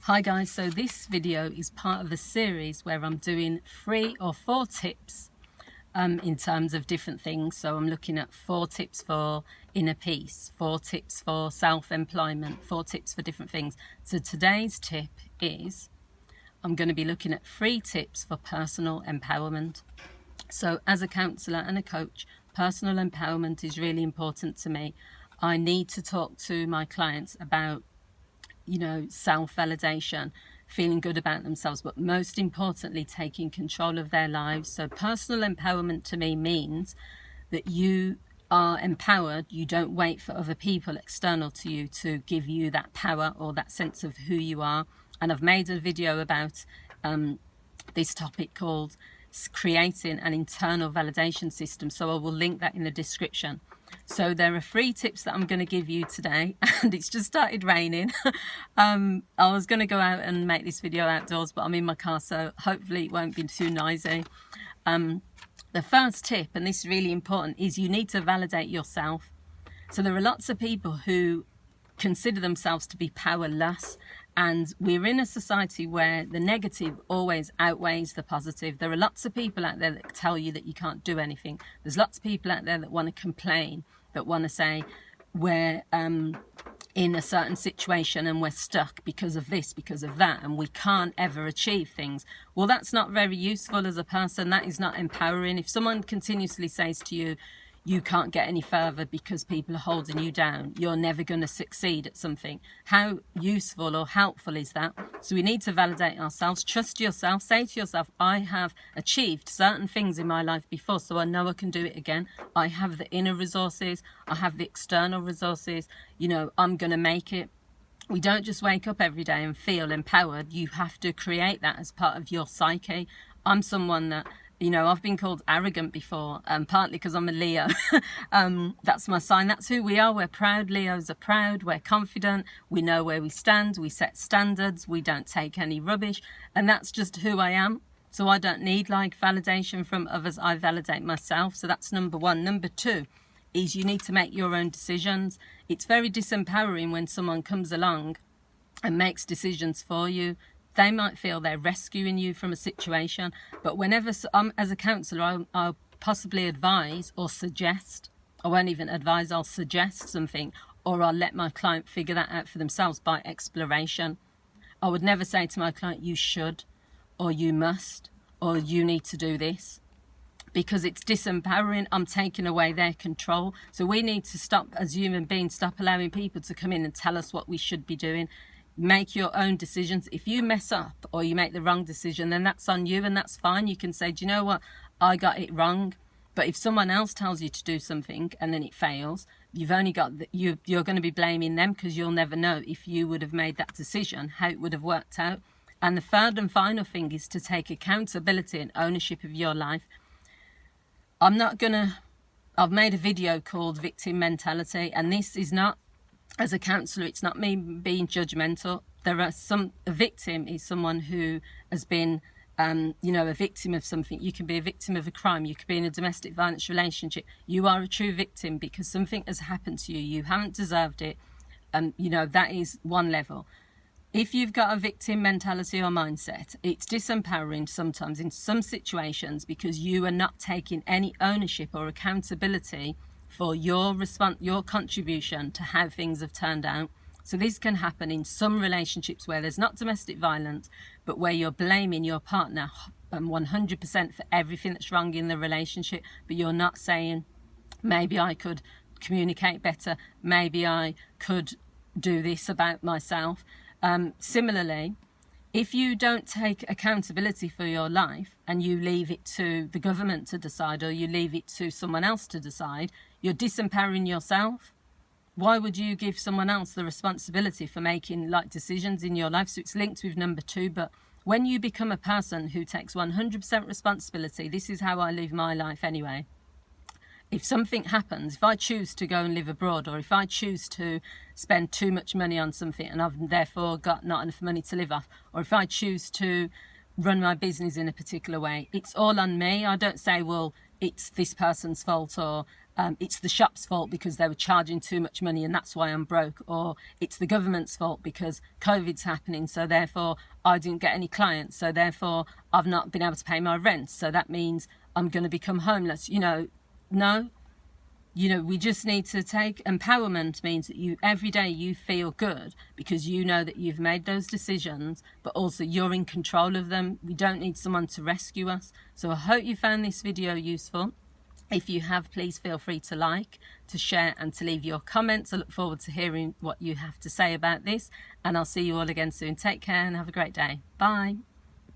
Hi guys, so this video is part of a series where I'm doing 3 or 4 tips in terms of different things. So I'm looking at 4 tips for inner peace, 4 tips for self-employment, 4 tips for different things. So today's tip is I'm going to be looking at 3 tips for personal empowerment. So as a counsellor and a coach, personal empowerment is really important to me. I need to talk to my clients about self-validation, feeling good about themselves, but most importantly, taking control of their lives. So personal empowerment to me means that you are empowered. You don't wait for other people external to you to give you that power or that sense of who you are. And I've made a video about this topic called creating an internal validation system, so I will link that in the description. So there are 3 tips that I'm going to give you today, and it's just started raining. I was going to go out and make this video outdoors, but I'm in my car, so hopefully it won't be too noisy. The first tip, and this is really important, is you need to validate yourself. So there are lots of people who consider themselves to be powerless, and we're in a society where the negative always outweighs the positive. There are lots of people out there that tell you that you can't do anything. There's lots of people out there that want to complain, that want to say we're in a certain situation and we're stuck because of this, because of that, and we can't ever achieve things. Well, that's not very useful as a person. That is not empowering. If someone continuously says to you, you can't get any further because people are holding you down, you're never going to succeed at something, how useful or helpful is that? So we need to validate ourselves, trust yourself, say to yourself, I have achieved certain things in my life before, so I know I can do it again. I have the inner resources, I have the external resources, I'm going to make it. We don't just wake up every day and feel empowered. You have to create that as part of your psyche. I'm someone that I've been called arrogant before, partly because I'm a Leo. That's my sign. That's who we are. We're proud. Leos are proud. We're confident. We know where we stand. We set standards. We don't take any rubbish. And that's just who I am. So I don't need validation from others. I validate myself. So that's number 1. Number 2 is you need to make your own decisions. It's very disempowering when someone comes along and makes decisions for you. They might feel they're rescuing you from a situation, but whenever as a counsellor, I'll possibly advise or suggest. I won't even advise, I'll suggest something, or I'll let my client figure that out for themselves by exploration. I would never say to my client, you should, or you must, or you need to do this, because it's disempowering. I'm taking away their control. So we need to stop, as human beings, stop allowing people to come in and tell us what we should be doing. Make your own decisions. If you mess up or you make the wrong decision, then that's on you, and that's fine. You can say, do you know what, I got it wrong. But if someone else tells you to do something and then it fails, you've only got you're going to be blaming them, because you'll never know if you would have made that decision, how it would have worked out. And the third and final thing is to take accountability and ownership of your life. I've made a video called Victim Mentality, and this is not, as a counsellor, it's not me being judgmental. A victim is someone who has been, a victim of something. You can be a victim of a crime. You could be in a domestic violence relationship. You are a true victim because something has happened to you. You haven't deserved it. That is one level. If you've got a victim mentality or mindset, it's disempowering sometimes in some situations, because you are not taking any ownership or accountability for your contribution to how things have turned out. So this can happen in some relationships where there's not domestic violence, but where you're blaming your partner 100% for everything that's wrong in the relationship, but you're not saying, maybe I could communicate better, maybe I could do this about myself. Similarly, if you don't take accountability for your life and you leave it to the government to decide, or you leave it to someone else to decide, you're disempowering yourself. Why would you give someone else the responsibility for making decisions in your life? So it's linked with number 2. But when you become a person who takes 100% responsibility, this is how I live my life anyway. If something happens, if I choose to go and live abroad, or if I choose to spend too much money on something and I've therefore got not enough money to live off, or if I choose to run my business in a particular way, it's all on me. I don't say, well, it's this person's fault, or it's the shop's fault because they were charging too much money and that's why I'm broke, or it's the government's fault because COVID's happening, so therefore I didn't get any clients, so therefore I've not been able to pay my rent, so that means I'm going to become homeless. No. We just need to take empowerment means that every day you feel good because you know that you've made those decisions, but also you're in control of them. We don't need someone to rescue us. So I hope you found this video useful. If you have, please feel free to like, to share and to leave your comments. I look forward to hearing what you have to say about this, and I'll see you all again soon. Take care and have a great day. Bye.